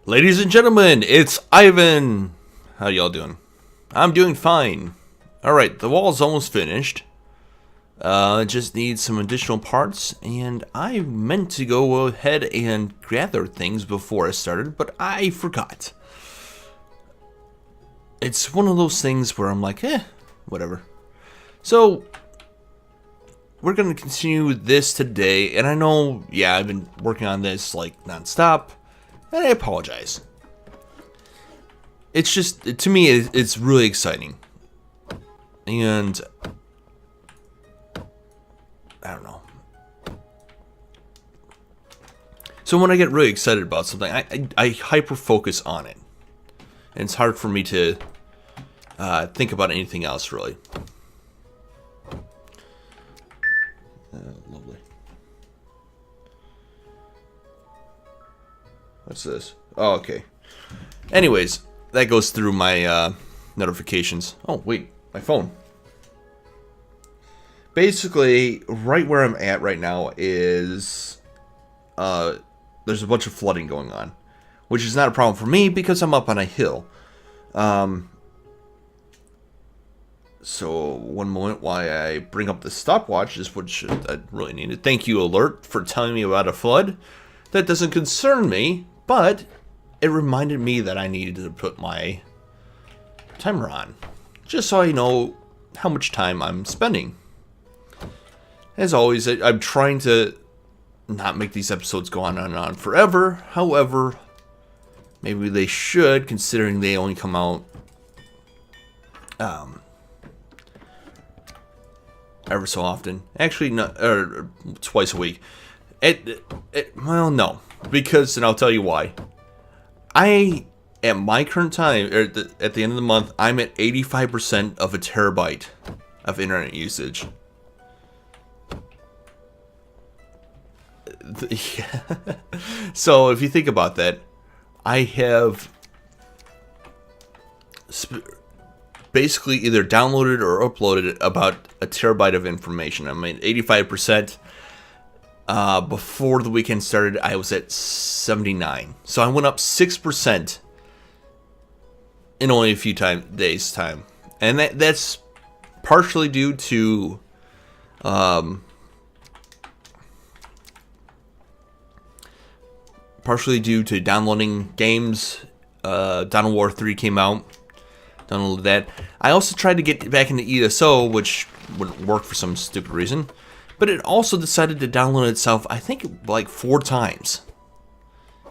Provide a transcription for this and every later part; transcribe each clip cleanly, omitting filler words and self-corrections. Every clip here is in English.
Ladies and gentlemen, it's Ivan. How y'all doing? I'm doing fine. Alright, the wall's almost finished. Just need some additional parts, and I meant to go ahead and gather things before I started, but I forgot. It's one of those things where I'm like, whatever. So, we're going to continue this today, and I know, I've been working on this like non-stop, and I apologize. It's just, to me, it's really exciting. And I don't know. So when I get really excited about something, I hyper-focus on it. And it's hard for me to think about anything else, really. Lovely. What's this? Oh, okay. Anyways, that goes through my notifications. Oh, wait. My phone. Basically, right where I'm at right now is there's a bunch of flooding going on, which is not a problem for me because I'm up on a hill. So one moment while I bring up the stopwatch is what I really needed. Thank you, Alert, for telling me about a flood. That doesn't concern me, but it reminded me that I needed to put my timer on, just so I know how much time I'm spending. As always, I'm trying to not make these episodes go on and on forever. However, maybe they should, considering they only come out ever so often. Actually, not, or twice a week. Well, no, because, and I'll tell you why. At my current time, or at the end of the month, I'm at 85% of a terabyte of internet usage. So if you think about that, I have basically either downloaded or uploaded about a terabyte of information. I mean, 85%. Before the weekend started, I was at 79. So I went up 6% in only a few days' time. And that's partially due to downloading games. Dawn of War 3 came out. Downloaded that. I also tried to get back into ESO, which wouldn't work for some stupid reason. But it also decided to download itself, I think, like 4 times.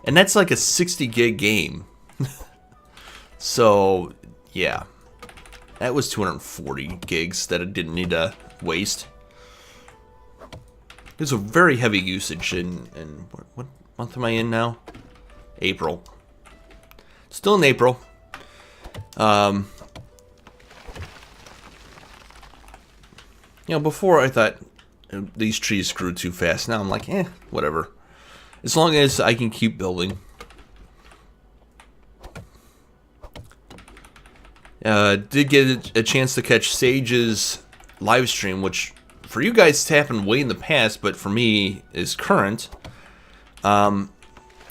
And that's like a 60 gig game. So, yeah. That was 240 gigs that I didn't need to waste. It was a very heavy usage in what month am I in now? April. Still in April. Before I thought these trees grew too fast. Now I'm like, whatever. As long as I can keep building. Did get a chance to catch Sage's live stream, which for you guys happened way in the past, but for me is current. And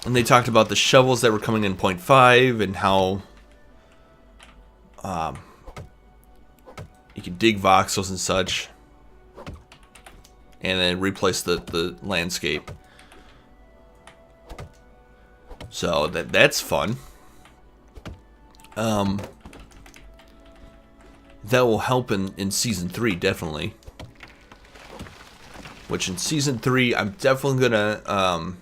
they talked about the shovels that were coming in 0.5 and how you could dig voxels and such, and then replace the landscape. So that's fun. That will help in Season 3, definitely. Which in Season 3, I'm definitely gonna...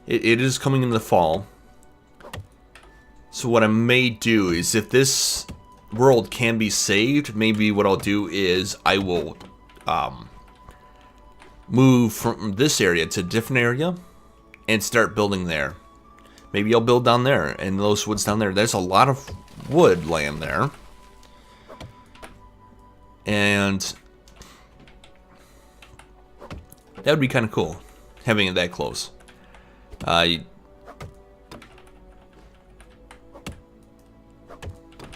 It is coming in the fall. So what I may do is, if this world can be saved, maybe what I'll do is I will move from this area to a different area and start building there. Maybe I'll build down there, and those woods down there. There's a lot of wood land there. And that would be kind of cool, having it that close.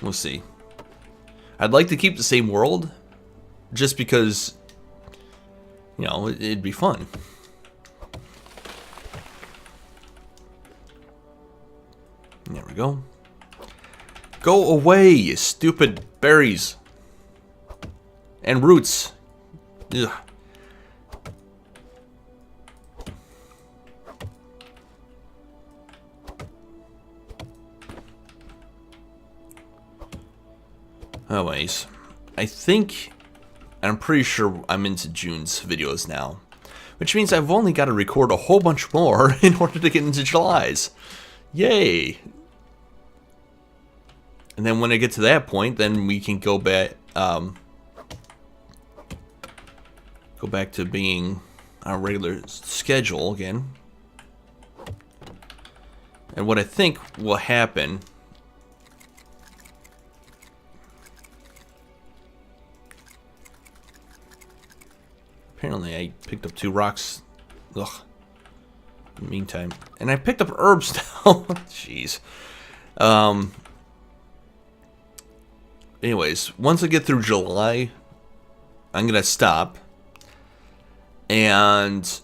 We'll see. I'd like to keep the same world, just because you know, it'd be fun. There we go. Go away, you stupid berries. And roots. Ugh. Anyways, I think, I'm pretty sure I'm into June's videos now. Which means I've only got to record a whole bunch more in order to get into July's. Yay! And then when I get to that point, then we can go back to being our regular schedule again. And what I think will happen, apparently I picked up 2 rocks. Ugh. In the meantime, and I picked up herbs now. Jeez. Anyways, once I get through July, I'm gonna stop, and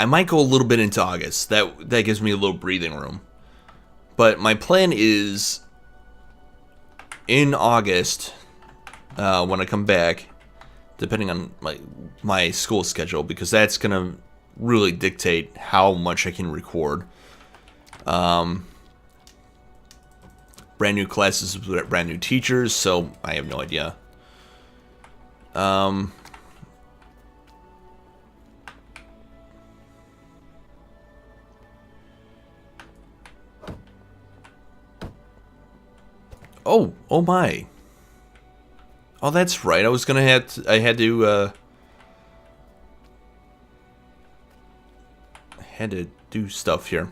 I might go a little bit into August. That gives me a little breathing room. But my plan is in August, when I come back, depending on my school schedule, because that's gonna really dictate how much I can record. Brand new classes with brand new teachers, so I have no idea. Oh my. Oh, that's right. I was gonna I had to do stuff here.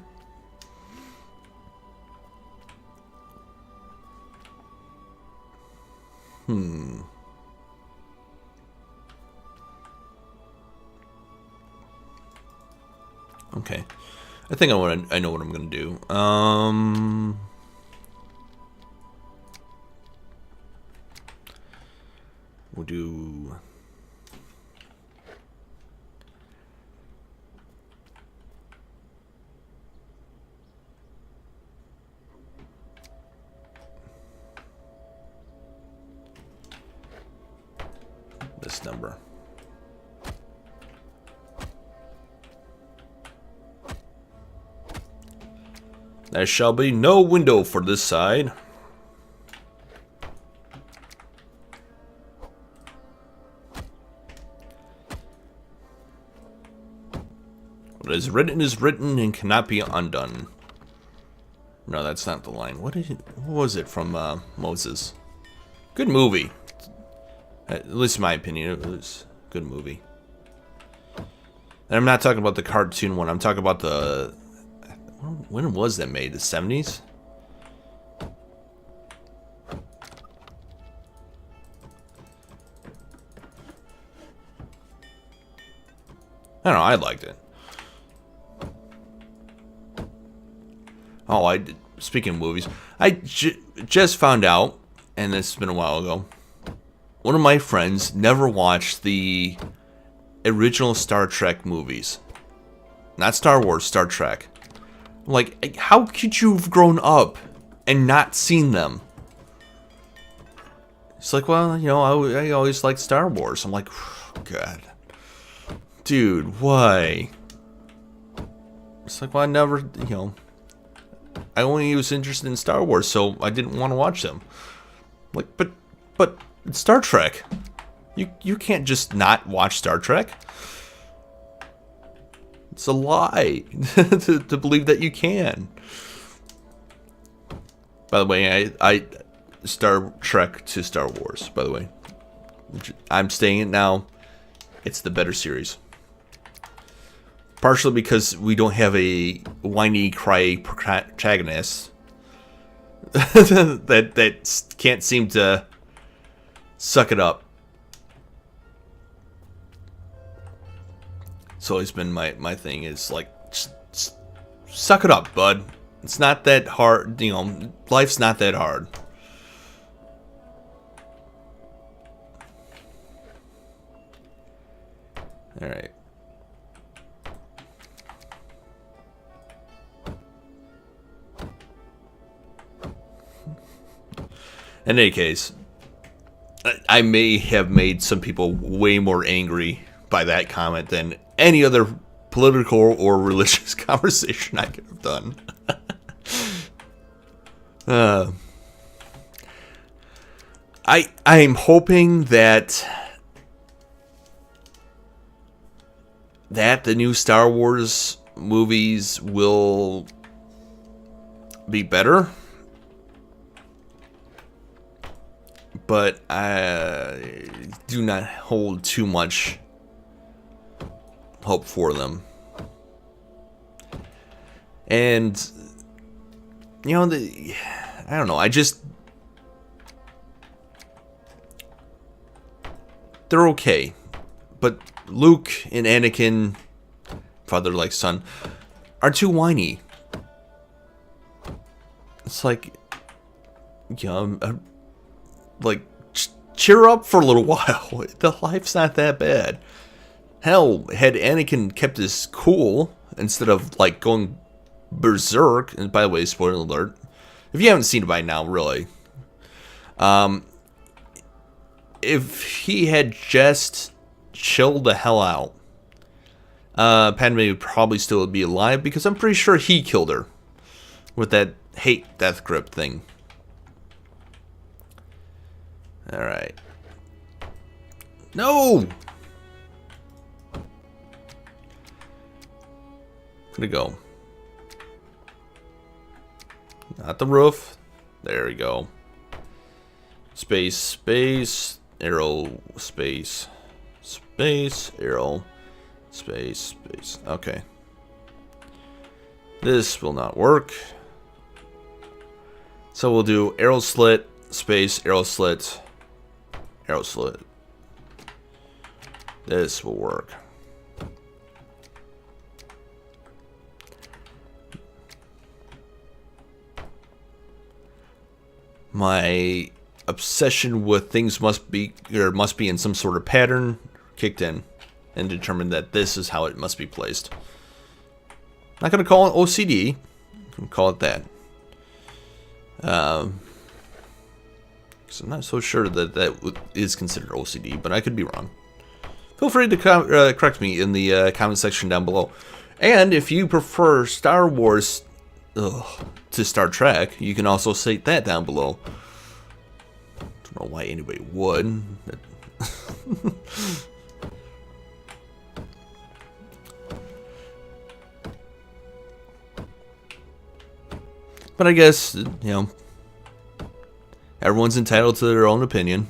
Okay. I think I know what I'm gonna do. We'll do this number. There shall be no window for this side. What is written and cannot be undone. No, that's not the line. What was it from Moses? Good movie. At least in my opinion, it was a good movie. And I'm not talking about the cartoon one. I'm talking about the... When was that made? The 70s? I don't know. I liked it. Oh, speaking of movies, I just found out, and this has been a while ago, one of my friends never watched the original Star Trek movies. Not Star Wars, Star Trek. Like, how could you have grown up and not seen them? It's like, well, you know, I always liked Star Wars. I'm like, God. Dude, why? It's like, well, I never, you know, I only was interested in Star Wars, so I didn't want to watch them. Like, but it's Star Trek. You can't just not watch Star Trek. It's a lie to believe that you can. By the way, I Star Trek to Star Wars, by the way. I'm saying it now. It's the better series. Partially because we don't have a whiny, cry protagonist that can't seem to suck it up. It's always been my thing is like, just suck it up, bud. It's not that hard, you know, life's not that hard. All right. In any case, I may have made some people way more angry by that comment than any other political or religious conversation I could have done. I'm hoping that the new Star Wars movies will be better. But I do not hold too much hope for them. And, you know, I don't know, they're okay. But Luke and Anakin, father like son, are too whiny. It's like, like, cheer up for a little while. The life's not that bad. Hell, had Anakin kept his cool instead of, like, going berserk, and by the way, spoiler alert, if you haven't seen it by now, really, if he had just chilled the hell out, Padme would probably still be alive, because I'm pretty sure he killed her with that hate death grip thing. Alright. No! Gonna go. Not the roof. There we go. Space, space, arrow, space, space, arrow, space, space. Okay. This will not work. So we'll do arrow slit, space, arrow slit, arrow slit. This will work. My obsession with things must be in some sort of pattern kicked in and determined that this is how it must be placed. Not going to call it OCD. I'm going to call it that. So I'm not so sure that that is considered OCD, but I could be wrong. Feel free to correct me in the comment section down below. And if you prefer Star Wars to Star Trek, you can also state that down below. Don't know why anybody would. But I guess, you know, everyone's entitled to their own opinion.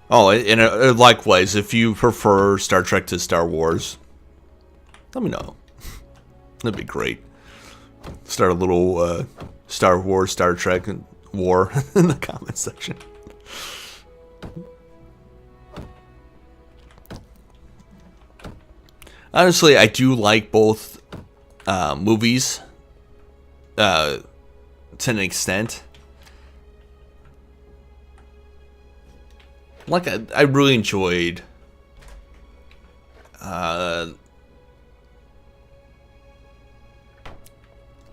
Oh, and likewise, if you prefer Star Trek to Star Wars, let me know. That'd be great. Start a little Star Wars, Star Trek war in the comment section. Honestly, I do like both movies to an extent. Like, I really enjoyed I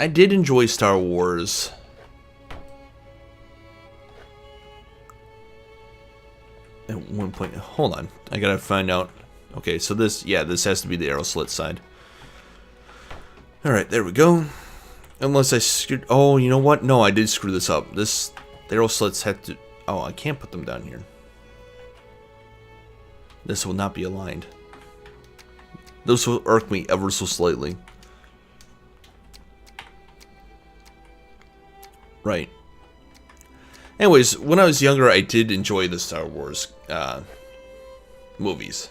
did enjoy Star Wars. At one point, hold on, I gotta find out. Okay, so this has to be the arrow slit side. Alright, there we go. Unless I screwed, oh, you know what? No, I did screw this up. The arrow slits had to, oh, I can't put them down here. This will not be aligned. This will irk me ever so slightly. Right. Anyways, when I was younger, I did enjoy the Star Wars movies.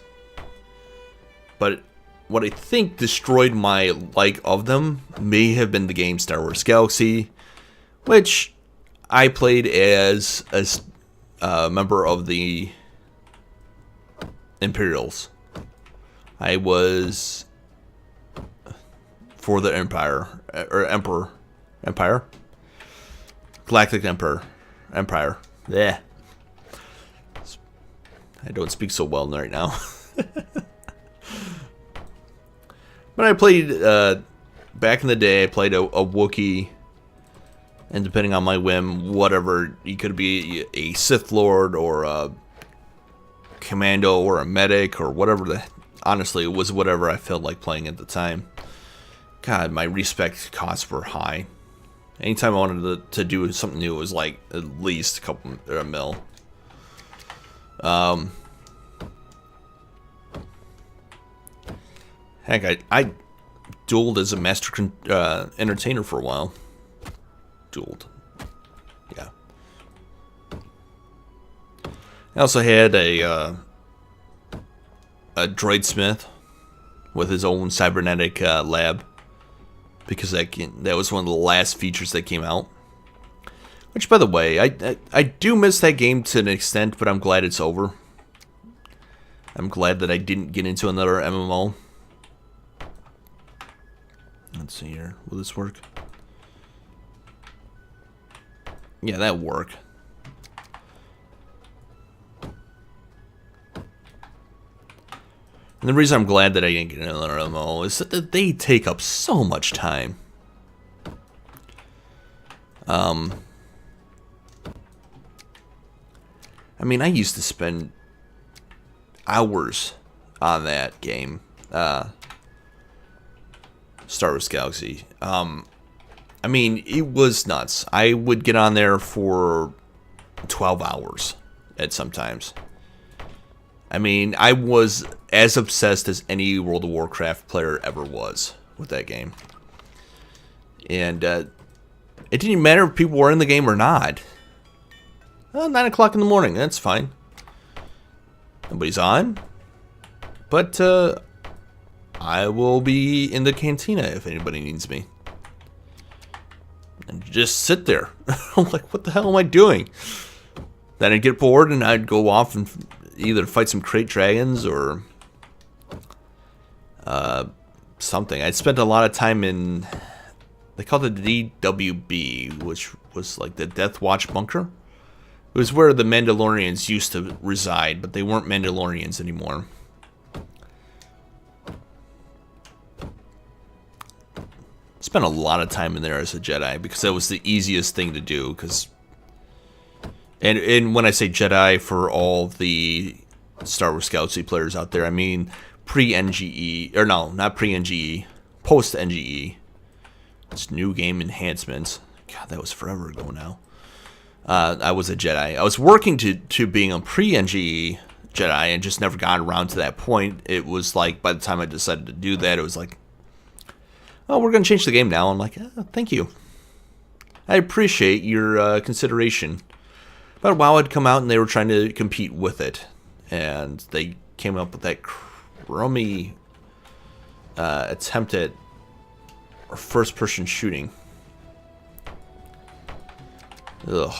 But what I think destroyed my like of them may have been the game Star Wars Galaxy, which I played as a member of the Imperials. I was for the Empire, or Emperor, Galactic Emperor. Empire. Yeah. I don't speak so well right now. But I played, back in the day, I played a Wookiee. And depending on my whim, whatever, you could be a Sith Lord or a Commando or a Medic or whatever. Honestly, it was whatever I felt like playing at the time. God, my respect costs were high. Anytime I wanted to do something new, it was like at least a mil. Heck, I dueled as a master entertainer for a while. Dueled. Yeah. I also had a droid smith with his own cybernetic lab, because that was one of the last features that came out. Which, by the way, I do miss that game to an extent, but I'm glad it's over. I'm glad that I didn't get into another MMO. Let's see here. Will this work? Yeah, that'll work. And the reason I'm glad that I didn't get another MMO is that they take up so much time. I mean, I used to spend hours on that game. Star Wars Galaxy. I mean, it was nuts. I would get on there for 12 hours at sometimes. I mean, I was as obsessed as any World of Warcraft player ever was with that game. And it didn't matter if people were in the game or not. 9 o'clock in the morning, that's fine. Nobody's on. But I will be in the cantina if anybody needs me. And just sit there. I'm like, what the hell am I doing? Then I'd get bored and I'd go off and either fight some crate dragons or something. I'd spent a lot of time in, they called it the DWB, which was like the Death Watch bunker. It was where the Mandalorians used to reside, but they weren't Mandalorians anymore. Spent a lot of time in there as a Jedi because that was the easiest thing to do. And when I say Jedi, for all the Star Wars Galaxy players out there, I mean pre-NGE, or no, not pre-NGE, post-NGE. It's new game enhancements. God, that was forever ago now. I was a Jedi. I was working to being a pre-NGE Jedi and just never got around to that point. It was like, by the time I decided to do that, it was like, oh, we're going to change the game now. I'm like, thank you. I appreciate your consideration. But WoW had come out and they were trying to compete with it. And they came up with that crummy attempt at first-person shooting. Ugh.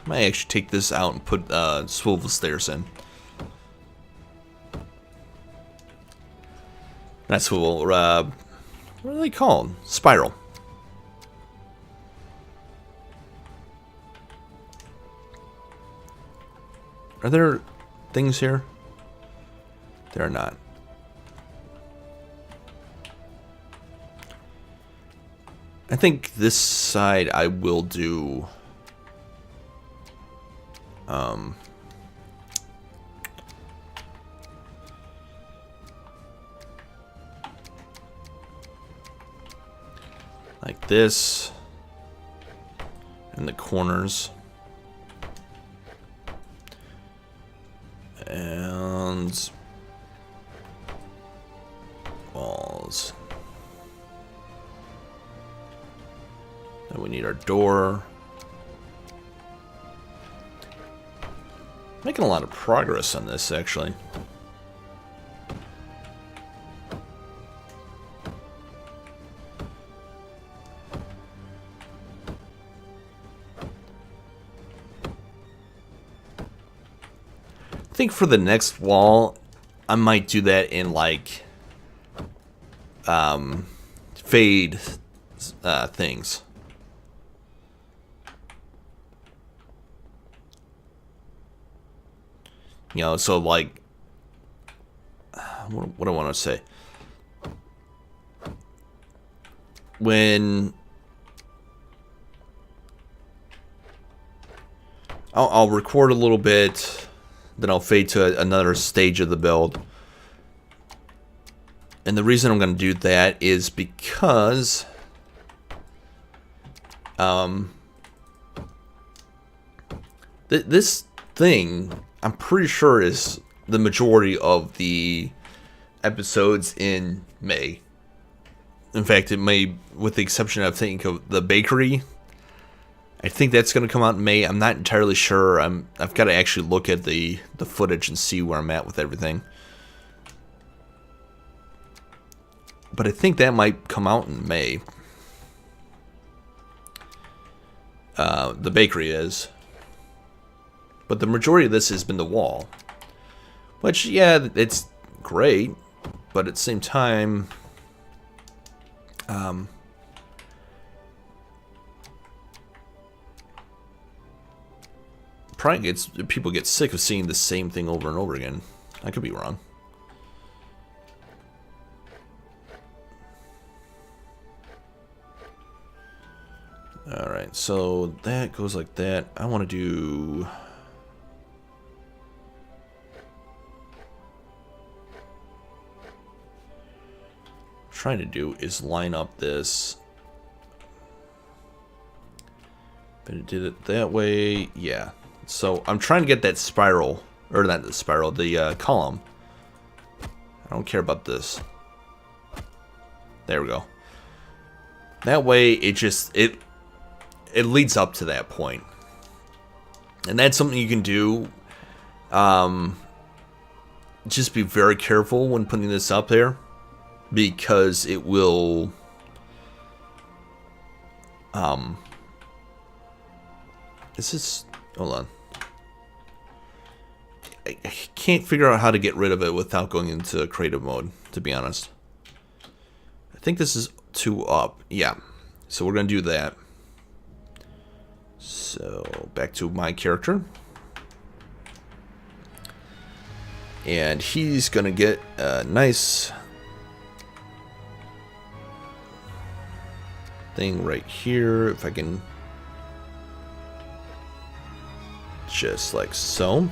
Might actually take this out and put swivel stairs in. Not swivel, what are they called? Spiral. Are there things here? There are not. I think this side I will do like this in the corners and walls. Then we need our door. Making a lot of progress on this, actually. I think for the next wall, I might do that in like fade things. You know, so like, what do I want to say? When I'll record a little bit, then I'll fade to another stage of the build. And the reason I'm going to do that is because this thing, I'm pretty sure, is the majority of the episodes in May. In fact, it may, with the exception of, I think, of the bakery. I think that's going to come out in May. I'm not entirely sure. I've got to actually look at the footage and see where I'm at with everything. But I think that might come out in May. The bakery is. But the majority of this has been the wall. Which, yeah, it's great. But at the same time, probably people get sick of seeing the same thing over and over again. I could be wrong. Alright, so that goes like that. I want to do... trying to do is line up this. But it did it that way, yeah. So I'm trying to get that spiral, or not the spiral, the column. I don't care about this. There we go. That way it just it leads up to that point, and that's something you can do. Just be very careful when putting this up there, because it will this is, hold on, I can't figure out how to get rid of it without going into creative mode, to be honest. I think this is 2 up, yeah, so we're gonna do that. So back to my character, and he's gonna get a nice thing right here, if I can, just like so.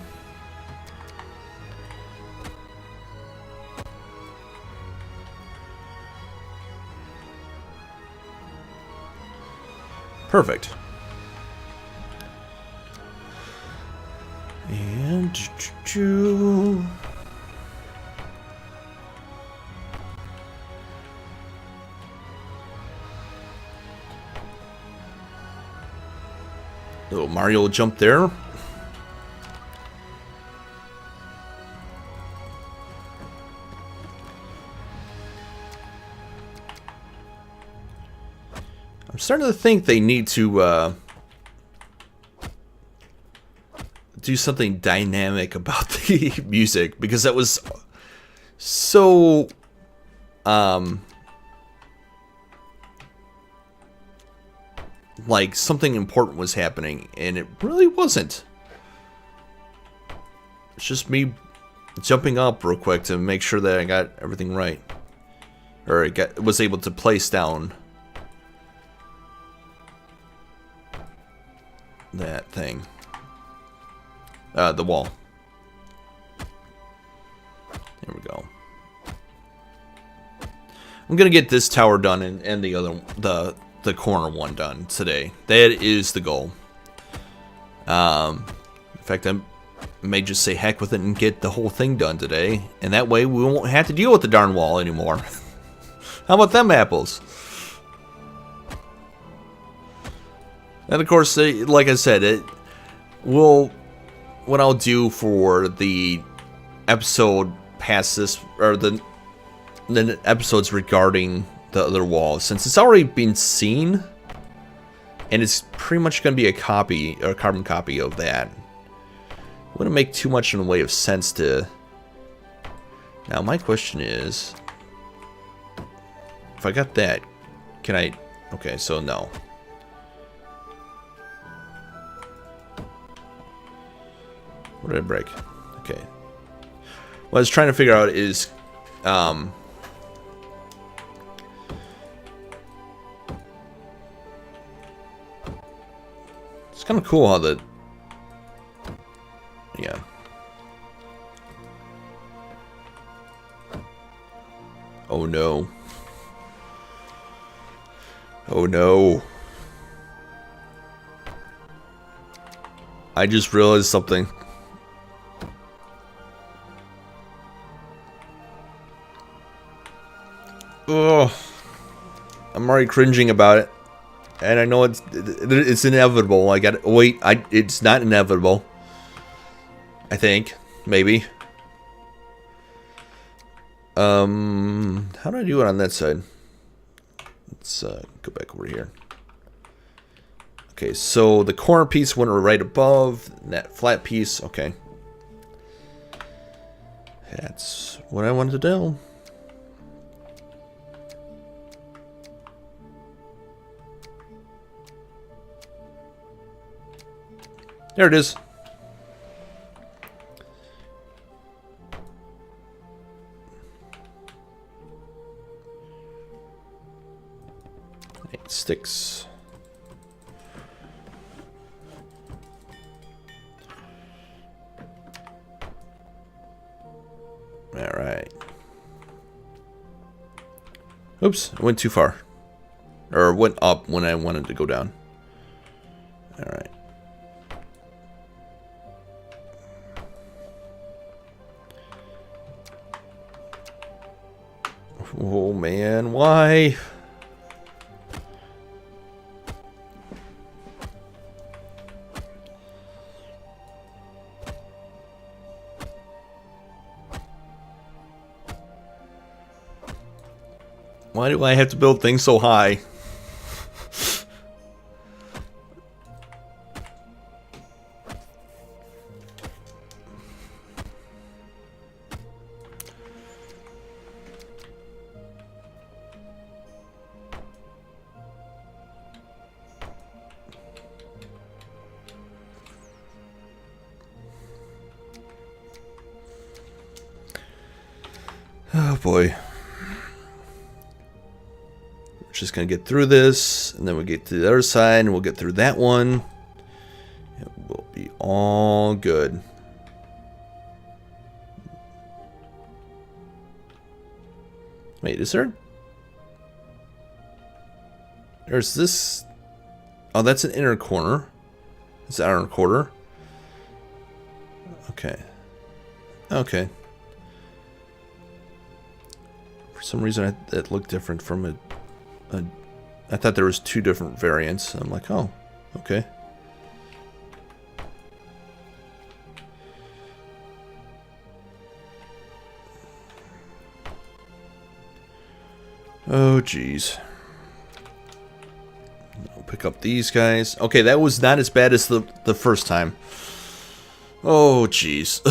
Perfect. And little Mario jump there. I'm starting to think they need to do something dynamic about the music, because that was so like something important was happening, and it really wasn't. It's just me jumping up real quick to make sure that I got everything right, or was able to place down that thing, the wall. There we go. I'm gonna get this tower done and the other, the corner one done today. That is the goal. In fact, I may just say heck with it and get the whole thing done today, and that way we won't have to deal with the darn wall anymore. How about them apples? And of course, like I said, what I'll do for the episode past this, or the episodes regarding the other wall, since it's already been seen, and it's pretty much going to be a copy, or a carbon copy of that. It wouldn't make too much in the way of sense to... Now my question is, if I got that, can I... Okay, so no. What did I break? Okay. What I was trying to figure out is... it's kind of cool how the... Yeah. Oh no. Oh no. I just realized something. Ugh. I'm already cringing about it. And I know it's inevitable. I gotta wait, it's not inevitable. I think. Maybe. How do I do it on that side? Let's go back over here. Okay, so the corner piece went right above that flat piece. Okay. That's what I wanted to do. There it is. Eight sticks. All right. Oops, I went too far. Or went up when I wanted to go down. All right. Oh man, why? Why do I have to build things so high? Oh boy. We're just gonna get through this, and then we'll get to the other side, and we'll get through that one. It will be all good. Wait, is there? There's this. Oh, that's an inner corner. It's the outer quarter. Okay. Okay. For some reason, that looked different from a. I thought there was two different variants. I'm like, oh, okay. Oh, geez. I'll pick up these guys. Okay, that was not as bad as the first time. Oh, geez.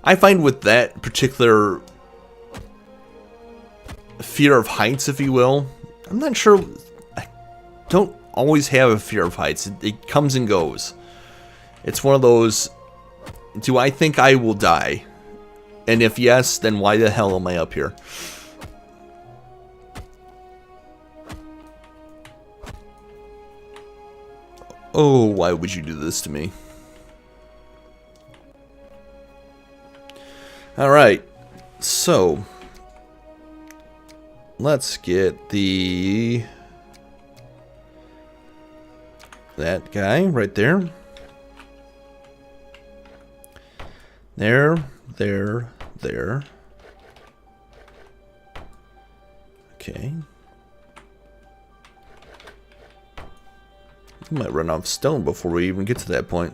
I find with that particular fear of heights, if you will, I'm not sure. I don't always have a fear of heights. It comes and goes. It's one of those, do I think I will die? And if yes, then why the hell am I up here? Oh, why would you do this to me? Alright, so let's get that guy right there. There. Okay. We might run out of stone before we even get to that point.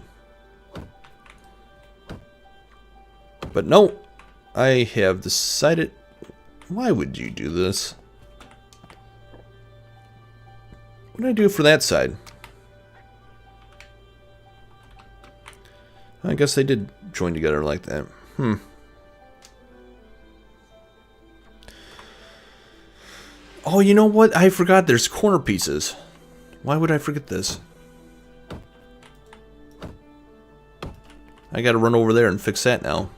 But no. I have decided... Why would you do this? What did I do for that side? I guess they did join together like that. Oh, you know what? I forgot there's corner pieces. Why would I forget this? I gotta run over there and fix that now.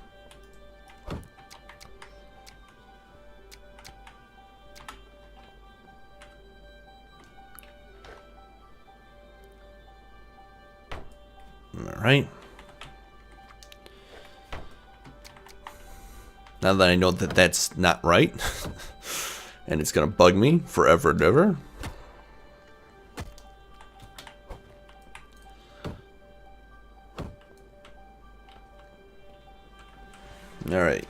Alright. Now that I know that that's not right, and it's gonna bug me forever and ever. Alright.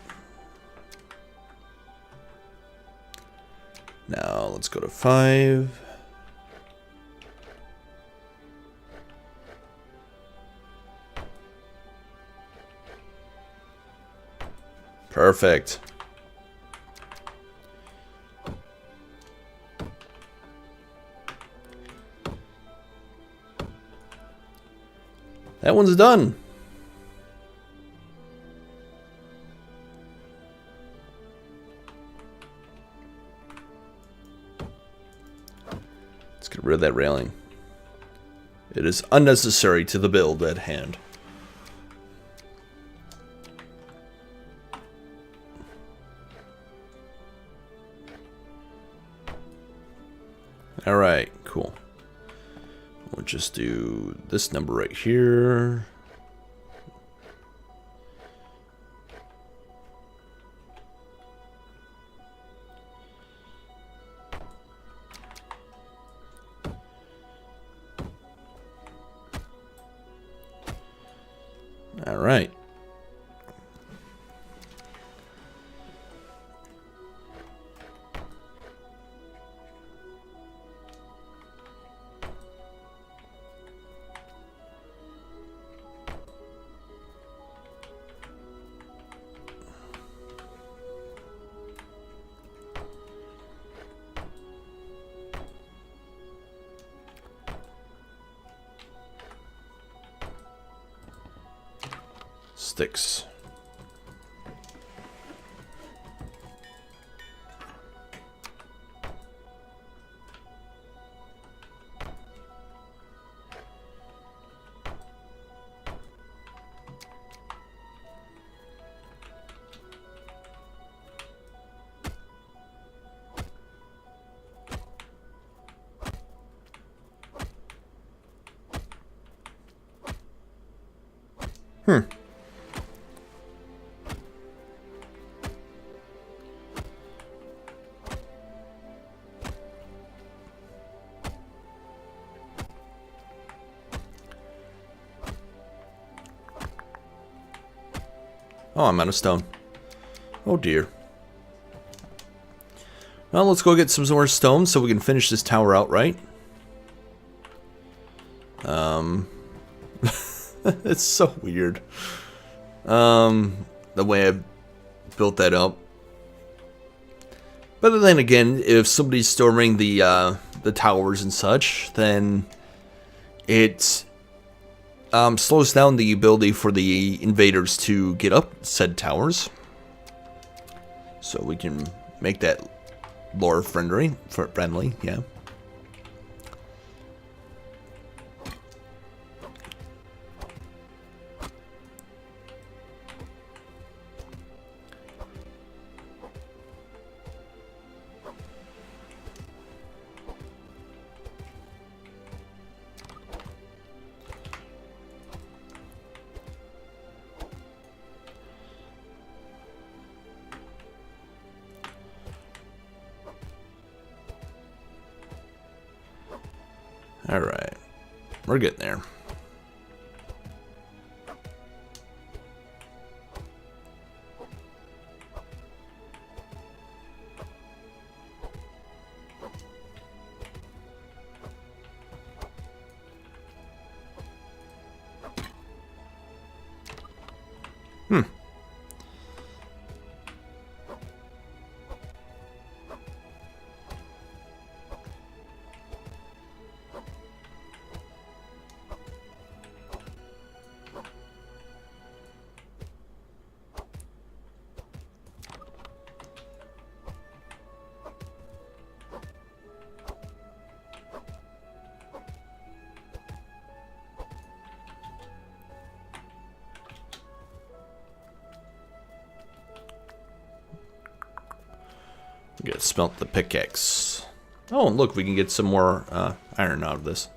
Now let's go to 5. Perfect. That one's done. Let's get rid of that railing. It is unnecessary to the build at hand. Alright, cool. We'll just do this number right here. Alright. Sticks. Oh, I'm out of stone. Oh dear. Well, let's go get some more stone so we can finish this tower outright. It's so weird. The way I built that up. But then again, if somebody's storming the towers and such, then it slows down the ability for the invaders to get up said towers. So we can make that lore friendly, yeah. Alright, we're getting there. Get smelt the pickaxe. Oh, and look, we can get some more iron out of this.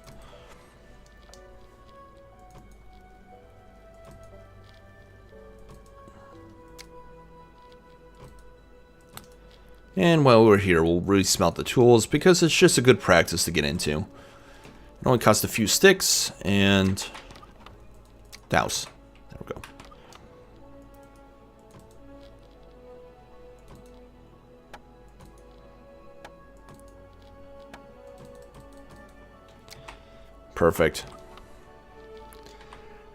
And while we're here, we'll re-smelt the tools because it's just a good practice to get into. It only costs a few sticks and douse. There we go. Perfect.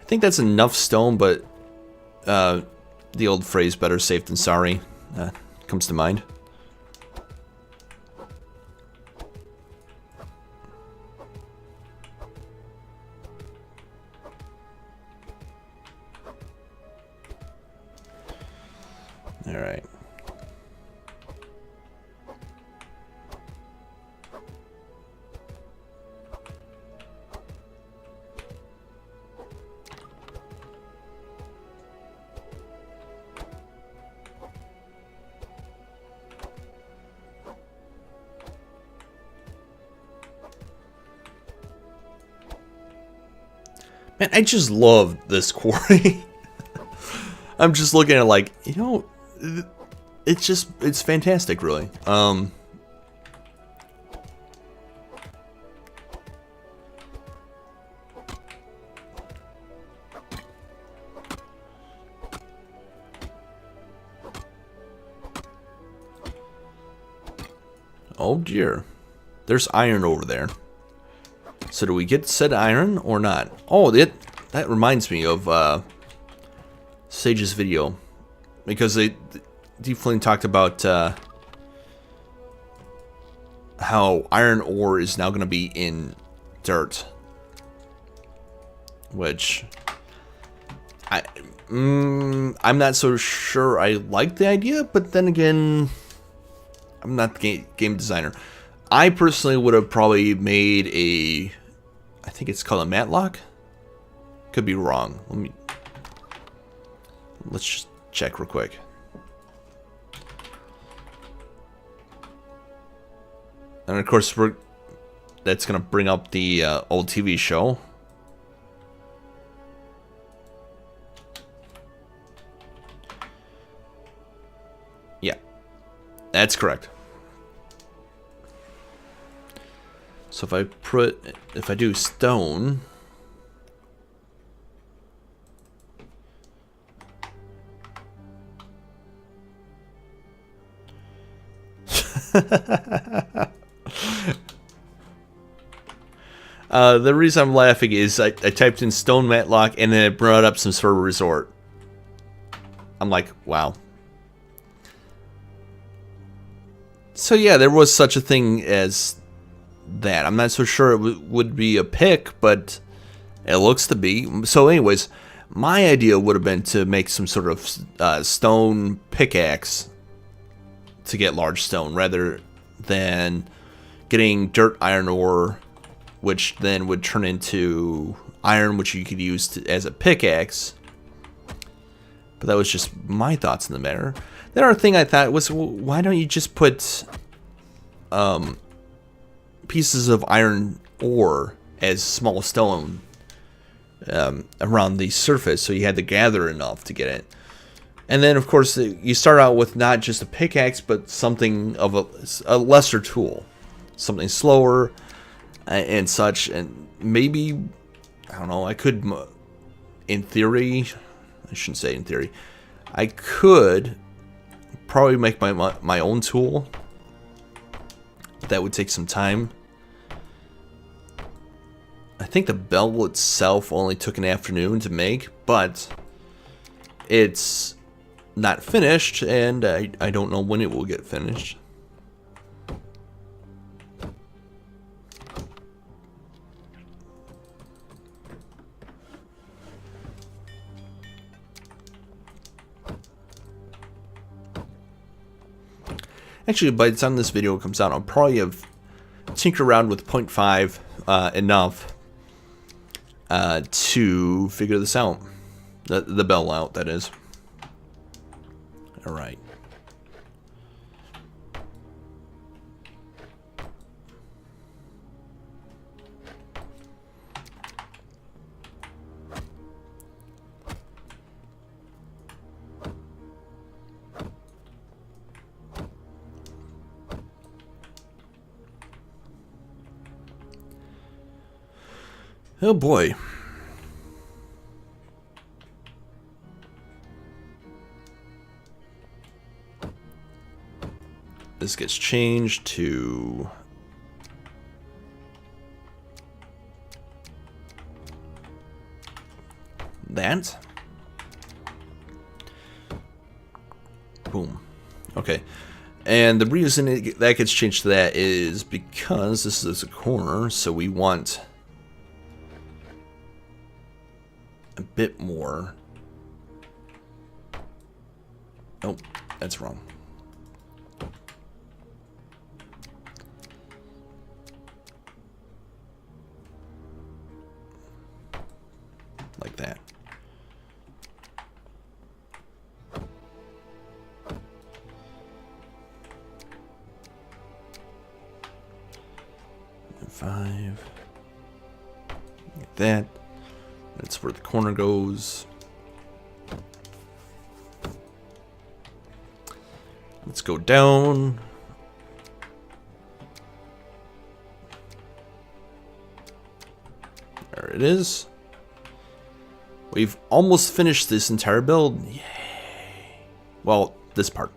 I think that's enough stone, but the old phrase "better safe than sorry" comes to mind. All right. Man, I just love this quarry. I'm just looking at it like, you know, it's fantastic, really. Oh dear. There's iron over there. So do we get said iron or not? Oh, that reminds me of Sage's video. Because they definitely talked about how iron ore is now going to be in dirt. Which I'm not so sure I like the idea, but then again, I'm not the game designer. I personally would have probably made a, I think it's called a matlock. Could be wrong. Let's just check real quick. And of course, that's gonna bring up the old TV show. Yeah, that's correct. So if I do stone, the reason I'm laughing is I typed in stone matlock and then it brought up some sort of resort. I'm like, wow. So yeah, there was such a thing as that. I'm not so sure it would be a pick, but it looks to be. So anyways, my idea would have been to make some sort of stone pickaxe to get large stone, rather than getting dirt iron ore, which then would turn into iron, which you could use as a pickaxe. But that was just my thoughts in the matter. The other thing I thought was, why don't you just put pieces of iron ore as small stone around the surface, so you had to gather enough to get it. And then, of course, you start out with not just a pickaxe, but something of a lesser tool. Something slower and such. And maybe, I don't know, I could, in theory, I shouldn't say in theory, I could probably make my own tool. That would take some time. I think the bell itself only took an afternoon to make, but it's not finished, and I don't know when it will get finished. Actually, by the time this video comes out, I'll probably have tinkered around with 0.5 enough to figure this out. The bell out, that is. Alright. Oh boy. This gets changed to that. Boom. Okay. And the reason that gets changed to that is because this is a corner, so we want a bit more. Oh, that's wrong. Like that. And 5. Like that. That's where the corner goes. Let's go down. There it is. We've almost finished this entire build. Yay. Well, this part.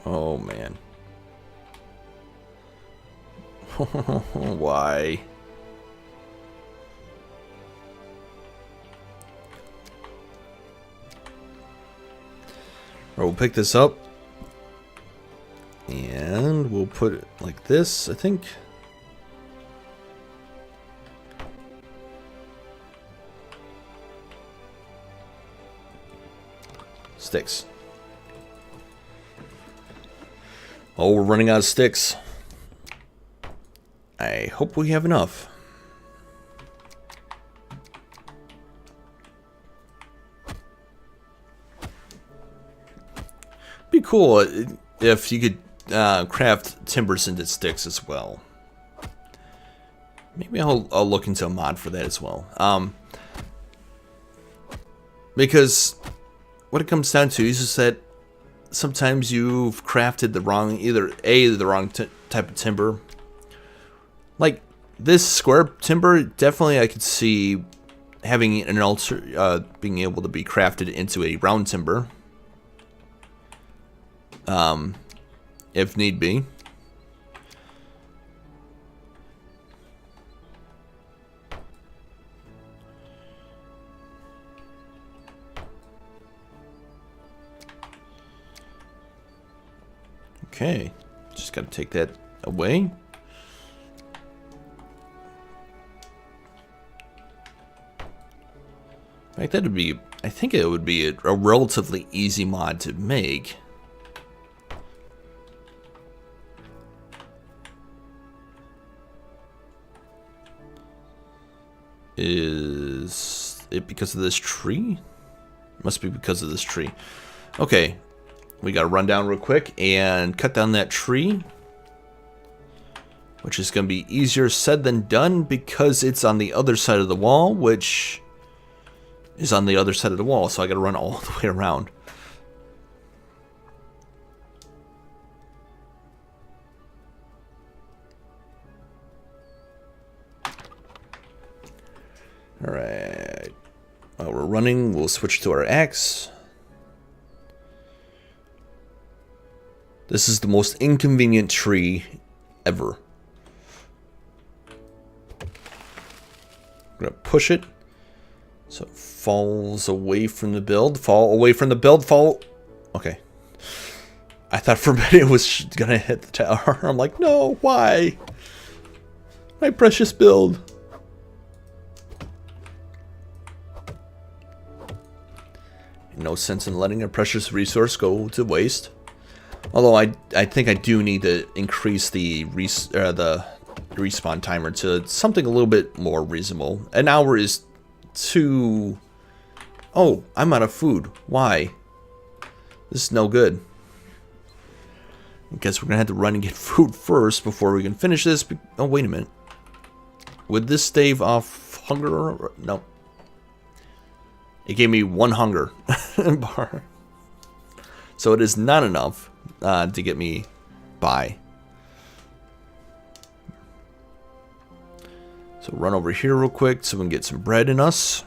Oh man. Why? We'll pick this up and we'll put it like this, I think. Sticks. Oh, we're running out of sticks. I hope we have enough. Be cool if you could craft timbers into sticks as well. Maybe I'll look into a mod for that as well. Because what it comes down to is just that sometimes you've crafted the wrong, the wrong type of timber. Like this square timber, definitely I could see having an altar, being able to be crafted into a round timber, if need be. Okay, just got to take that away. Like that would be, I think it would be a relatively easy mod to make. Is it because of this tree? Must be because of this tree. Okay. We gotta run down real quick and cut down that tree, which is gonna be easier said than done because it's on the other side of the wall, which is on the other side of the wall, so I gotta run all the way around. Alright. While we're running, we'll switch to our axe. This is the most inconvenient tree ever. I'm gonna push it so it falls away from the build. Fall away from the build. Fall. Okay. I thought for a minute it was gonna hit the tower. I'm like, no, why? My precious build. No sense in letting a precious resource go to waste. Although I think I do need to increase the respawn timer to something a little bit more reasonable. An hour is too... Oh, I'm out of food. Why? This is no good. I guess we're gonna have to run and get food first before we can finish this. Oh, wait a minute. Would this stave off hunger? No. It gave me 1 hunger bar. So it is not enough to get me by. So run over here real quick so we can get some bread in us.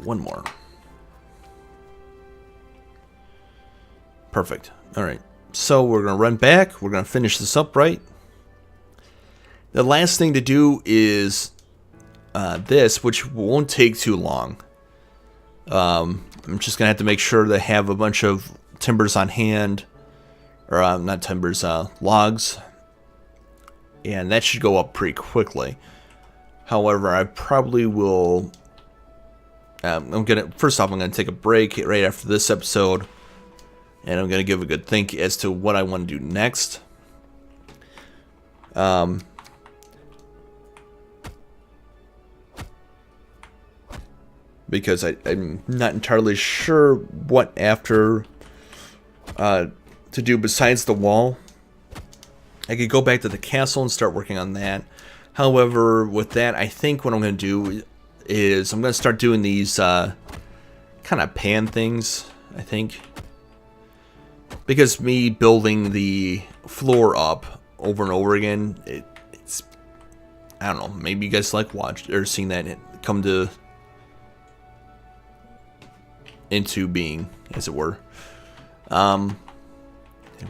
One more. Perfect. Alright. So we're going to run back. We're going to finish this up right. The last thing to do is this, which won't take too long. I'm just going to have to make sure to have a bunch of timbers on hand. Or not timbers, logs. And that should go up pretty quickly. However, I probably will... first off, I'm going to take a break right after this episode. And I'm going to give a good think as to what I want to do next. Because I'm not entirely sure what after to do besides the wall. I could go back to the castle and start working on that. However, with that, I think what I'm going to do is I'm going to start doing these kind of pan things, I think. Because me building the floor up over and over again, it's... I don't know, maybe you guys like seeing that come to... into being, as it were. I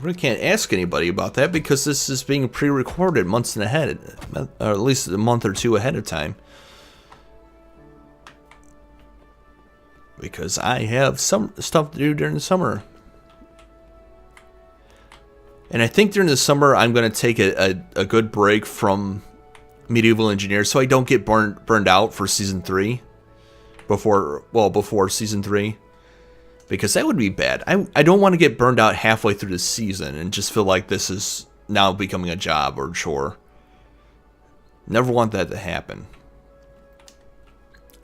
really can't ask anybody about that because this is being pre-recorded months ahead, or at least a month or two ahead of time. Because I have some stuff to do during the summer. And I think during the summer I'm going to take a good break from Medieval Engineer so I don't get burned out for Season 3. Before Season 3. Because that would be bad. I don't want to get burned out halfway through the season and just feel like this is now becoming a job or a chore. Never want that to happen.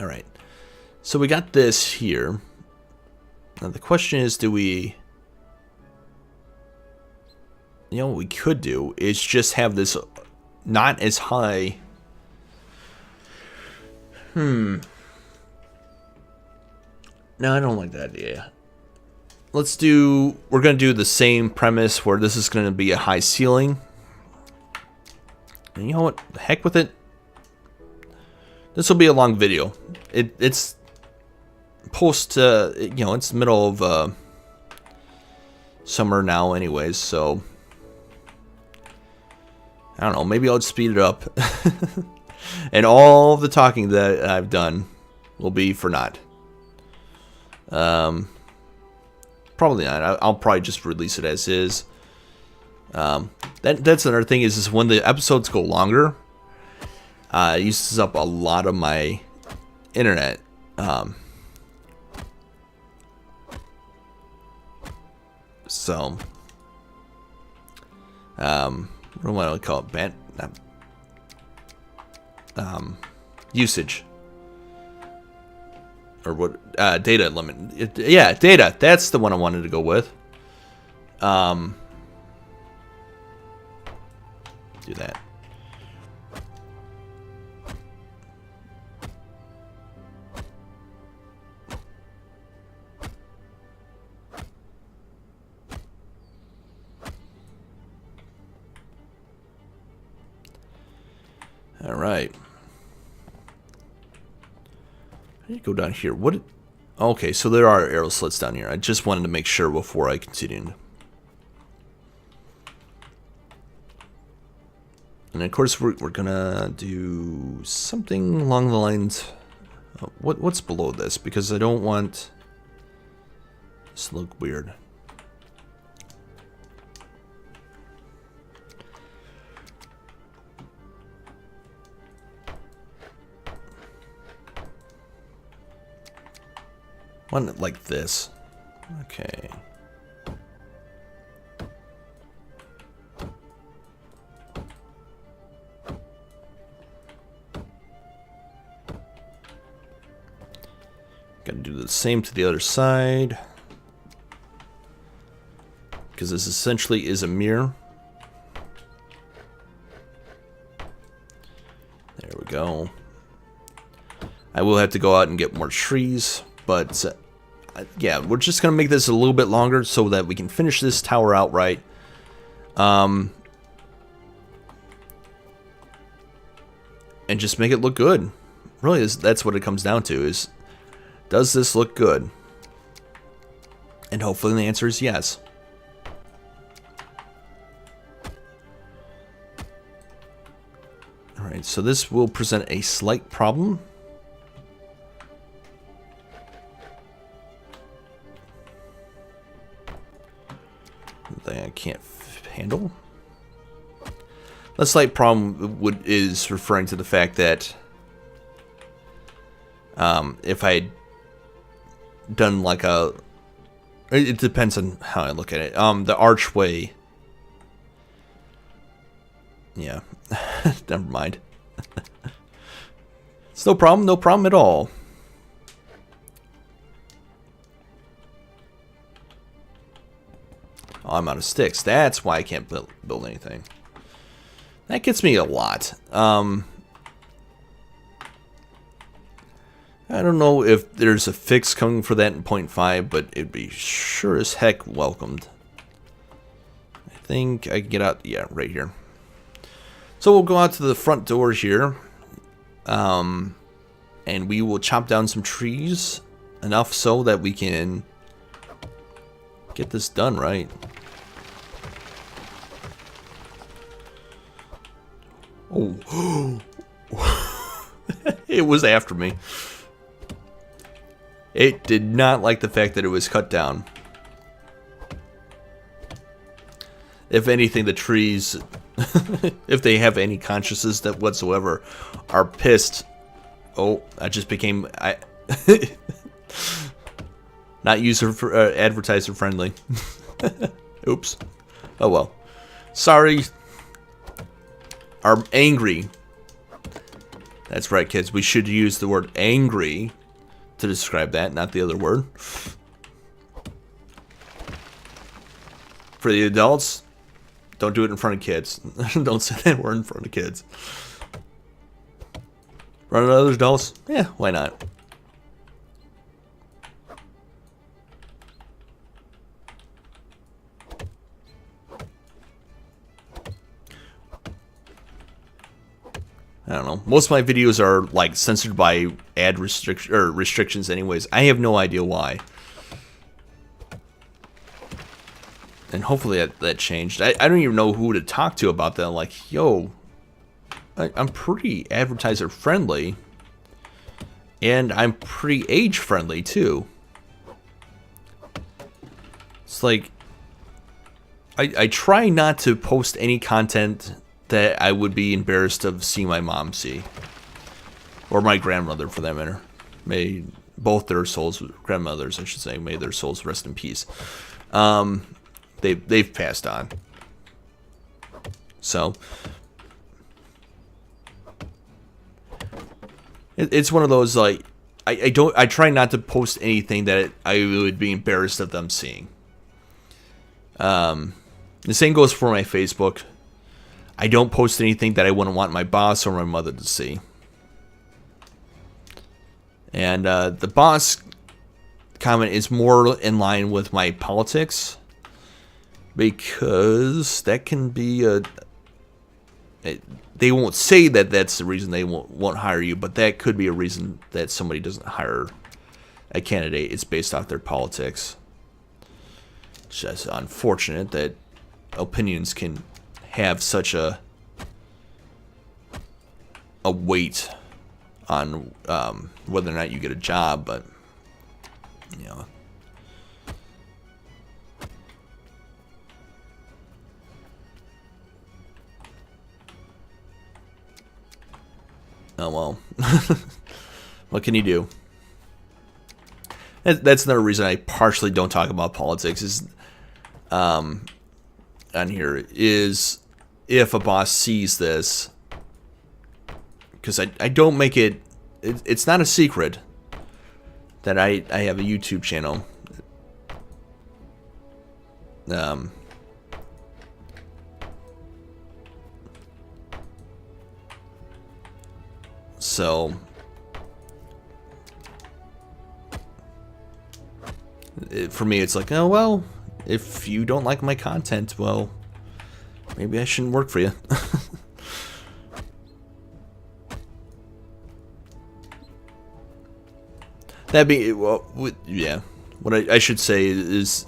Alright. So we got this here. Now the question is, do we... You know what we could do is just have this not as high... No, I don't like that idea. We're going to do the same premise where this is going to be a high ceiling. And you know what? The heck with it. This will be a long video. It's post, it's the middle of summer now anyways, so I don't know, maybe I'll speed it up. And all the talking that I've done will be for naught. Probably not. I'll probably just release it as is. That's another thing is when the episodes go longer, it uses up a lot of my internet. So, what do I call it? Usage. Or what? Data limit. Yeah, data. That's the one I wanted to go with. Do that. All right. I need to go down here. What? Okay, so there are arrow slits down here. I just wanted to make sure before I continued. And of course, we're gonna do something along the lines What's below this? Because I don't want this to look weird. One like this. Okay. Gotta do the same to the other side. Because this essentially is a mirror. There we go. I will have to go out and get more trees, but yeah, we're just gonna make this a little bit longer so that we can finish this tower outright. And just make it look good. Really, that's what it comes down to, is does this look good? And hopefully the answer is yes. Alright, so this will present a slight problem. That I can't handle. The slight problem is referring to the fact that if I had done like a, it depends on how I look at it. The archway. Yeah, never mind. It's no problem at all. Oh, I'm out of sticks. That's why I can't build anything. That gets me a lot. I don't know if there's a fix coming for that in 0.5, but it'd be sure as heck welcomed. I think I can get out, yeah, right here. So we'll go out to the front door here, and we will chop down some trees, enough so that we can get this done right. Oh, it was after me. It did not like the fact that it was cut down. If anything, the trees, if they have any consciousness that whatsoever, are pissed. Oh, I just became not advertiser friendly. Oops. Oh well. Sorry. Are angry. That's right, kids. We should use the word angry to describe that, not the other word. For the adults, don't do it in front of kids. Don't say that word in front of kids. Run into other adults? Yeah, why not? I don't know. Most of my videos are like censored by ad restrictions anyways. I have no idea why. And hopefully that changed. I don't even know who to talk to about that. Like, yo, I'm pretty advertiser friendly. And I'm pretty age friendly too. It's like, I try not to post any content that I would be embarrassed of seeing my mom see. Or my grandmother, for that matter. May both their souls, grandmothers I should say, may their souls rest in peace. They've passed on. So it's one of those, like, I try not to post anything that I would be embarrassed of them seeing. The same goes for my Facebook. I don't post anything that I wouldn't want my boss or my mother to see. And the boss comment is more in line with my politics, because that can be they won't say that that's the reason they won't hire you, but that could be a reason that somebody doesn't hire a candidate. It's based off their politics. It's just unfortunate that opinions can have such a weight on whether or not you get a job, but you know. Oh well. What can you do? That's another reason I partially don't talk about politics is on here is if a boss sees this, because I don't make it's not a secret that I have a YouTube channel. So for me, it's like, oh well, if you don't like my content, well, maybe I shouldn't work for you. That'd be, well, yeah. What I should say is,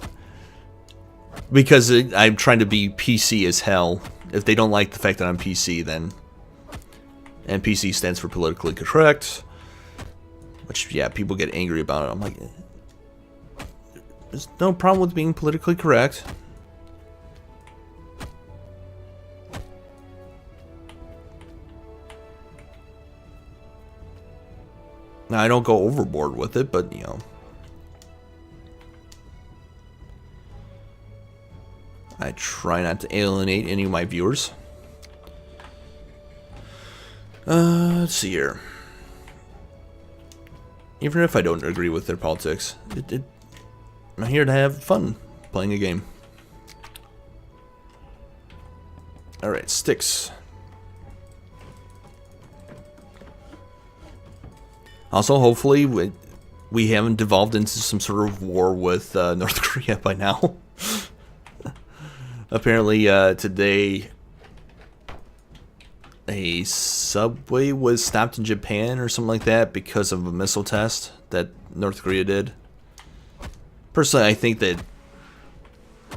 because I'm trying to be PC as hell, if they don't like the fact that I'm PC, then, and PC stands for politically correct, which, yeah, people get angry about it. I'm like, there's no problem with being politically correct. Now, I don't go overboard with it, but, you know. I try not to alienate any of my viewers. Let's see here. Even if I don't agree with their politics, I'm here to have fun playing a game. Alright, sticks. Also, hopefully, we haven't devolved into some sort of war with North Korea by now. Apparently, today, a subway was stopped in Japan or something like that because of a missile test that North Korea did. Personally, I think that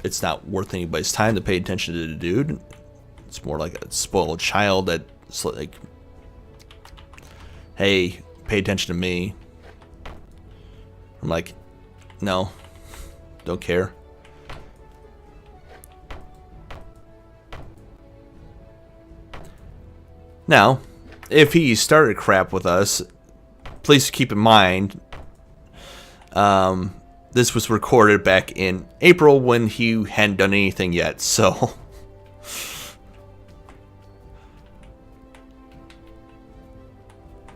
it's not worth anybody's time to pay attention to the dude. It's more like a spoiled child that's like, hey, pay attention to me. I'm like, no, don't care. Now, if he started crap with us, please keep in mind, this was recorded back in April when he hadn't done anything yet, so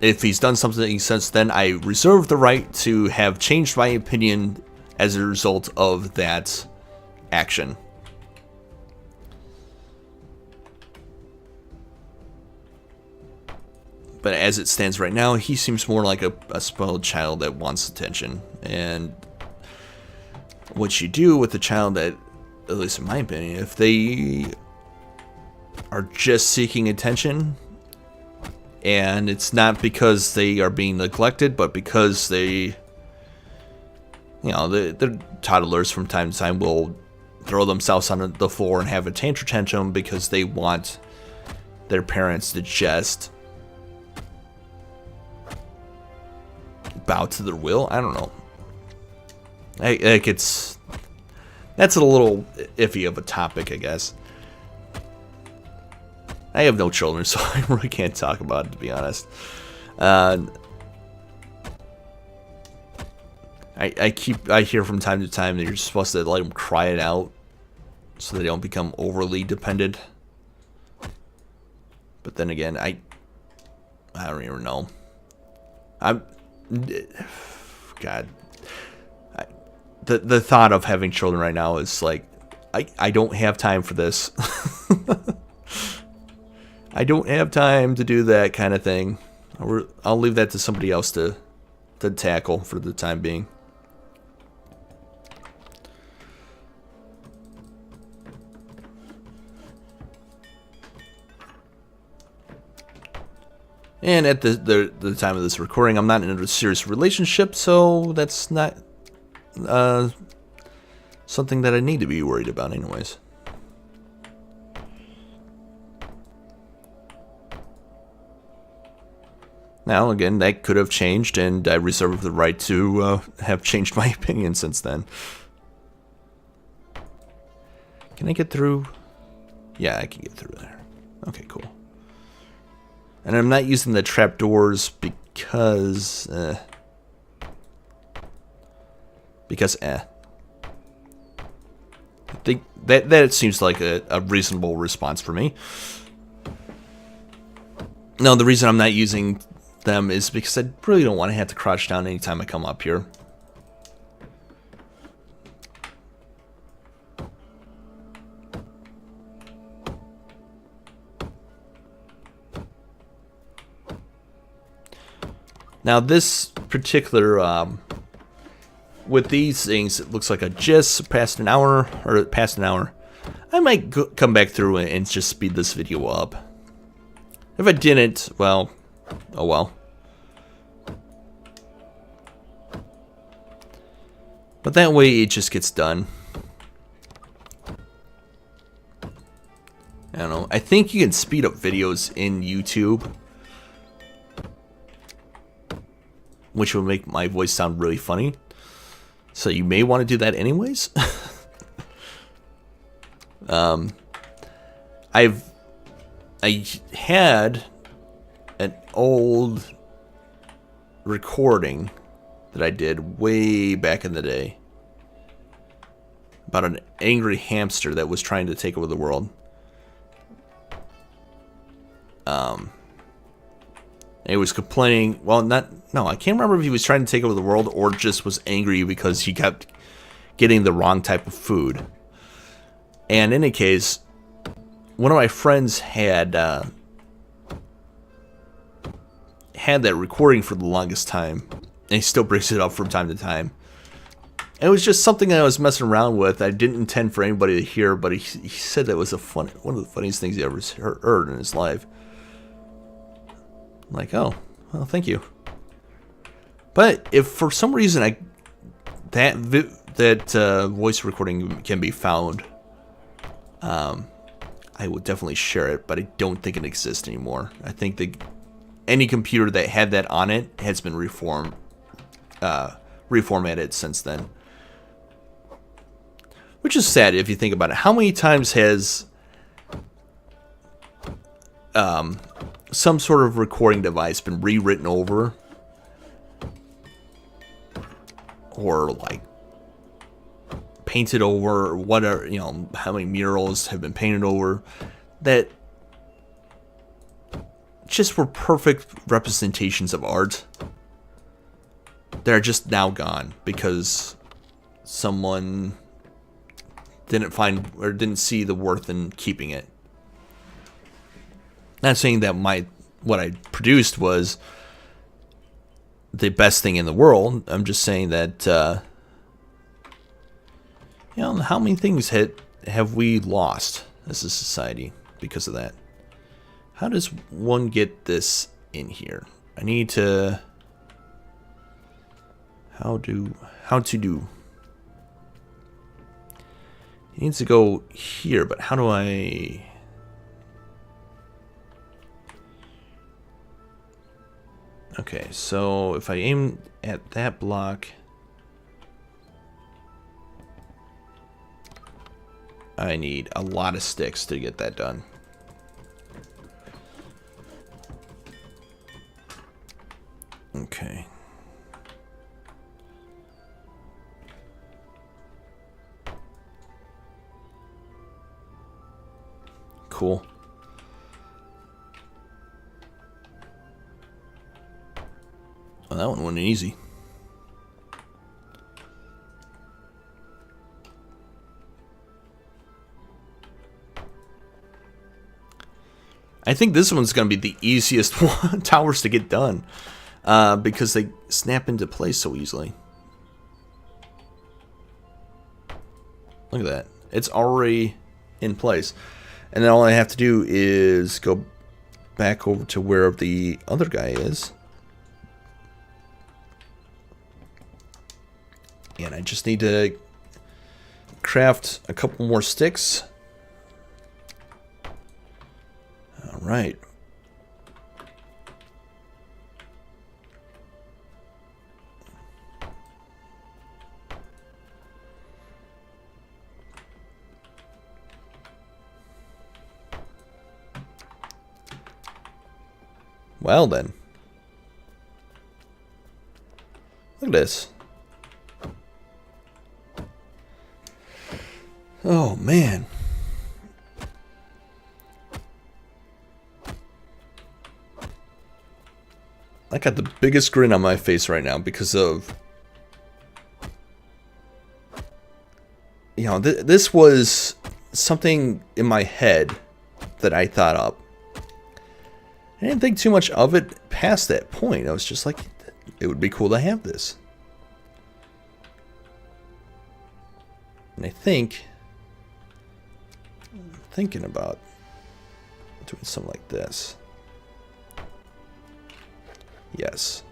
if he's done something since then, I reserve the right to have changed my opinion as a result of that action. But as it stands right now, he seems more like a spoiled child that wants attention. And what you do with a child that, at least in my opinion, if they are just seeking attention, and it's not because they are being neglected, but because they, you know, they're toddlers from time to time will throw themselves on the floor and have a tantrum because they want their parents to just bow to their will. I don't know. Like that's a little iffy of a topic, I guess. I have no children, so I really can't talk about it, to be honest. I hear from time to time that you're supposed to let them cry it out so they don't become overly dependent. But then again, I don't even know. God, the thought of having children right now is like, I don't have time for this. I don't have time to do that kind of thing. I'll leave that to somebody else to tackle for the time being. And at the time of this recording, I'm not in a serious relationship, so that's not something that I need to be worried about anyways. Now, again, that could have changed, and I reserve the right to have changed my opinion since then. Can I get through? Yeah, I can get through there. Okay, cool. And I'm not using the trapdoors because... I think that seems like a reasonable response for me. No, the reason I'm not using them is because I really don't want to have to crouch down anytime I come up here. Now this particular, with these things, it looks like I just passed an hour, or past an hour. I might come back through and just speed this video up. If I didn't, well, oh well. But that way it just gets done. I don't know. I think you can speed up videos in YouTube, which will make my voice sound really funny. So you may want to do that anyways. I had an old recording that I did way back in the day about an angry hamster that was trying to take over the world. He was complaining, well, I can't remember if he was trying to take over the world or just was angry because he kept getting the wrong type of food. And in any case, one of my friends had that recording for the longest time, and he still brings it up from time to time. And it was just something that I was messing around with. I didn't intend for anybody to hear, but he said that was one of the funniest things he ever heard in his life. I'm like, oh, well, thank you. But if for some reason that voice recording can be found, I would definitely share it, but I don't think it exists anymore. I think that any computer that had that on it has been reformatted since then. Which is sad if you think about it. How many times has some sort of recording device been rewritten over? Or like painted over, or whatever, you know, how many murals have been painted over that just were perfect representations of art that are just now gone because someone didn't find or didn't see the worth in keeping it. Not saying that what I produced was the best thing in the world. I'm just saying that you know, how many things have we lost as a society because of that? How does one get this in here? I need to... How to do... It needs to go here, but how do I... Okay, so if I aim at that block... I need a lot of sticks to get that done. Okay. Cool. Well, that one wasn't easy. I think this one's going to be the easiest towers to get done because they snap into place so easily. Look at that. It's already in place. And then all I have to do is go back over to where the other guy is. And I just need to craft a couple more sticks. All right. Well then. Look at this. Oh man. I got the biggest grin on my face right now because of, you know, this was something in my head that I thought up. I didn't think too much of it past that point. I was just like, it would be cool to have this. And I think, I'm thinking about doing something like this. Yes.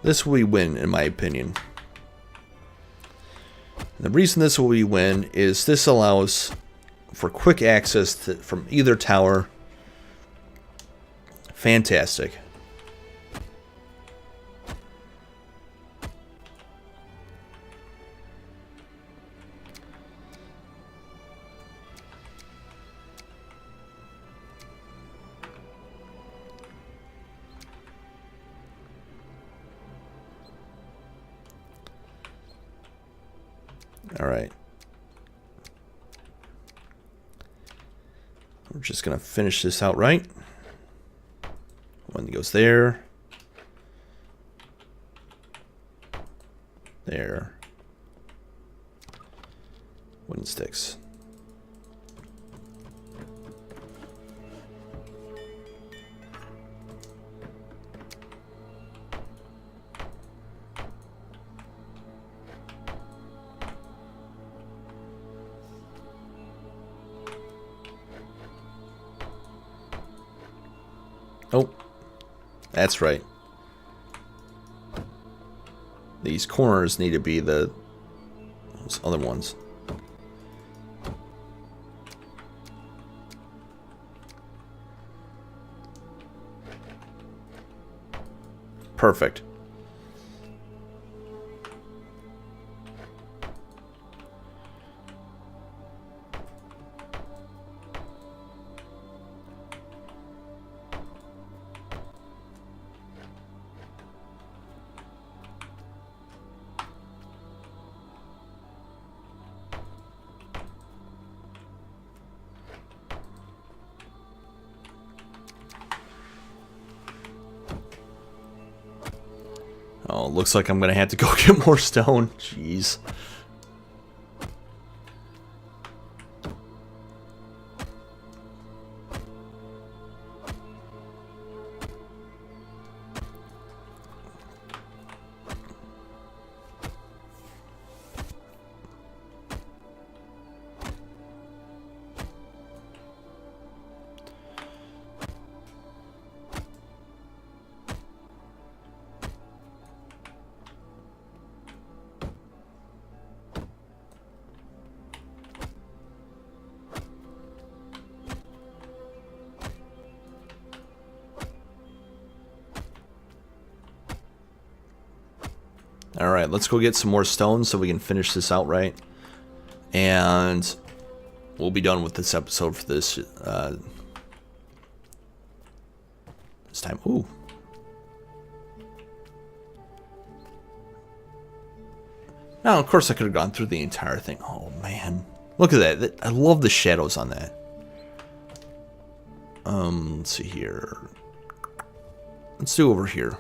This will be win, in my opinion. And the reason this will be win is this allows for quick access from either tower. Fantastic. All right. We're just going to finish this out right. One goes there. There. Wooden sticks. Oh, that's right. These corners need to be those other ones. Perfect. Oh, looks like I'm gonna have to go get more stone. Jeez. Alright, let's go get some more stone so we can finish this out right. And we'll be done with this episode for this time. Ooh. Now, of course, I could have gone through the entire thing. Oh, man. Look at that. I love the shadows on that. Let's see here. Let's do over here.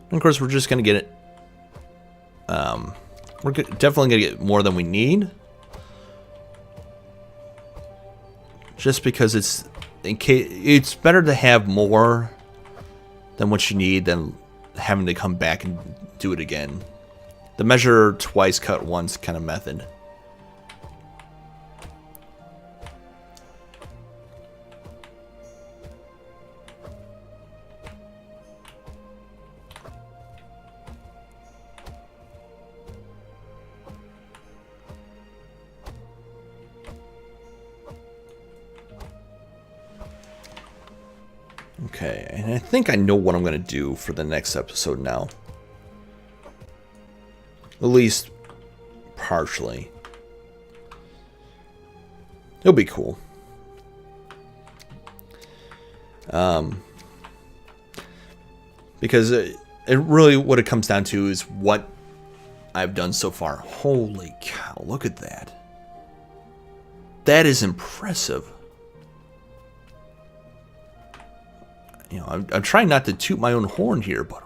And of course, we're just going to get it. We're definitely going to get more than we need. Just because it's better to have more than what you need than having to come back and do it again. The measure twice, cut once kind of method. Okay, and I think I know what I'm going to do for the next episode now. At least partially. It'll be cool. Because it really, what it comes down to is what I've done so far. Holy cow, look at that. That is impressive. You know, I'm trying not to toot my own horn here, but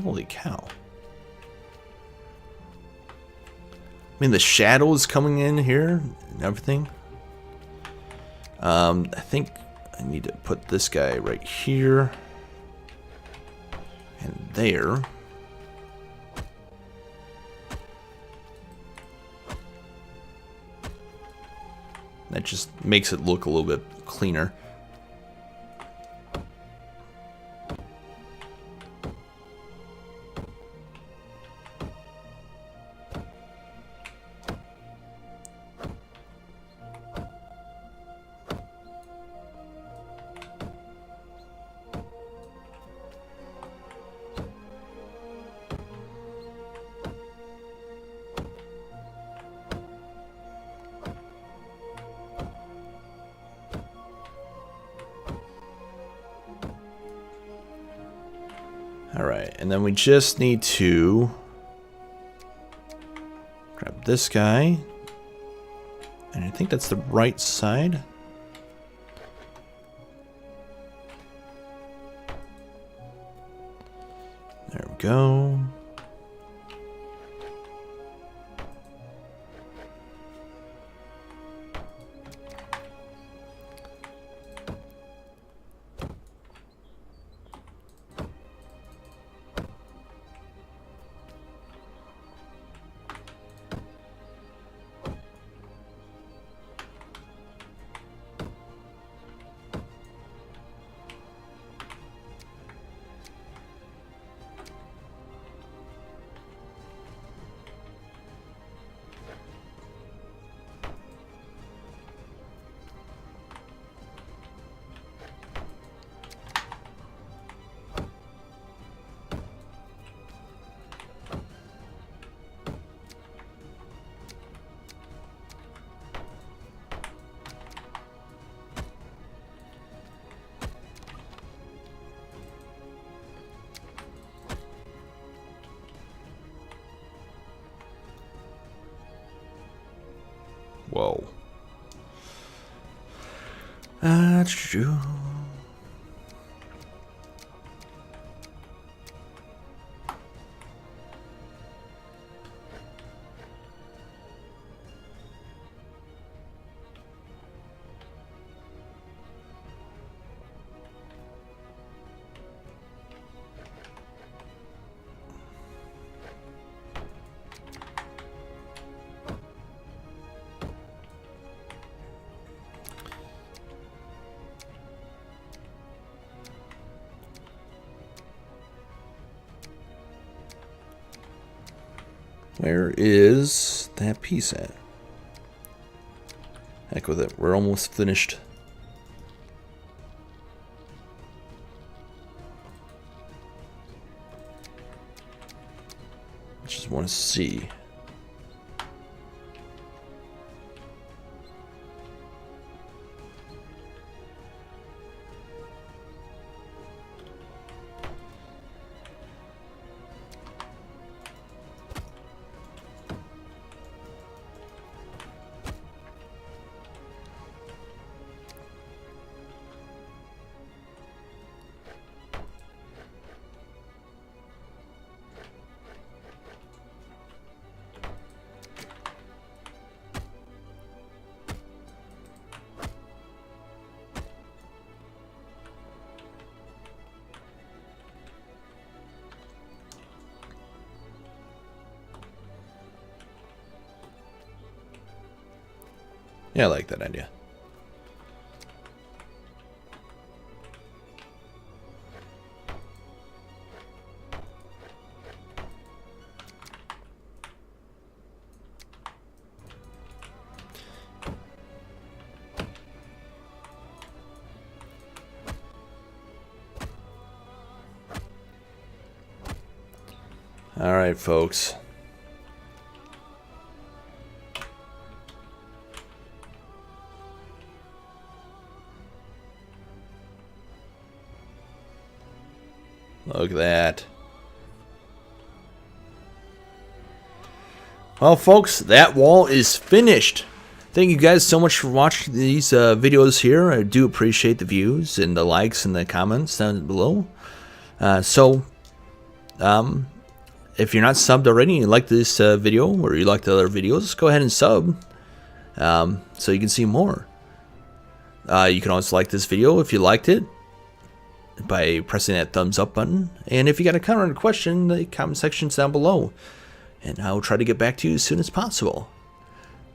holy cow. I mean, the shadows coming in here and everything. I think I need to put this guy right here and there. That just makes it look a little bit cleaner. Alright, and then we just need to grab this guy. And I think that's the right side. There we go. Whoa. That's true. Where is that piece at? Heck with it, we're almost finished. Just want to see. Yeah, I like that idea. Alright, folks. Look at that. Well, folks, that wall is finished. Thank you guys so much for watching these videos here. I do appreciate the views and the likes and the comments down below. If you're not subbed already and you like this video or you like the other videos, go ahead and sub so you can see more. You can also like this video if you liked it by pressing that thumbs up button. And if you got a comment or a question, the comment section's down below. And I will try to get back to you as soon as possible.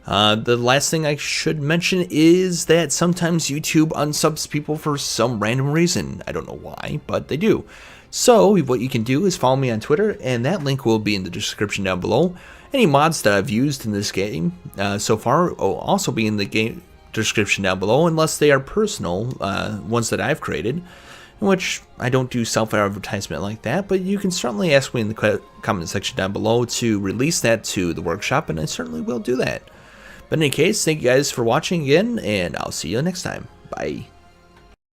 The last thing I should mention is that sometimes YouTube unsubs people for some random reason. I don't know why, but they do. So what you can do is follow me on Twitter, and that link will be in the description down below. Any mods that I've used in this game so far will also be in the game description down below, unless they are personal ones that I've created, in which I don't do self-advertisement like that, but you can certainly ask me in the comment section down below to release that to the workshop, and I certainly will do that. But in any case, thank you guys for watching again, and I'll see you next time. Bye.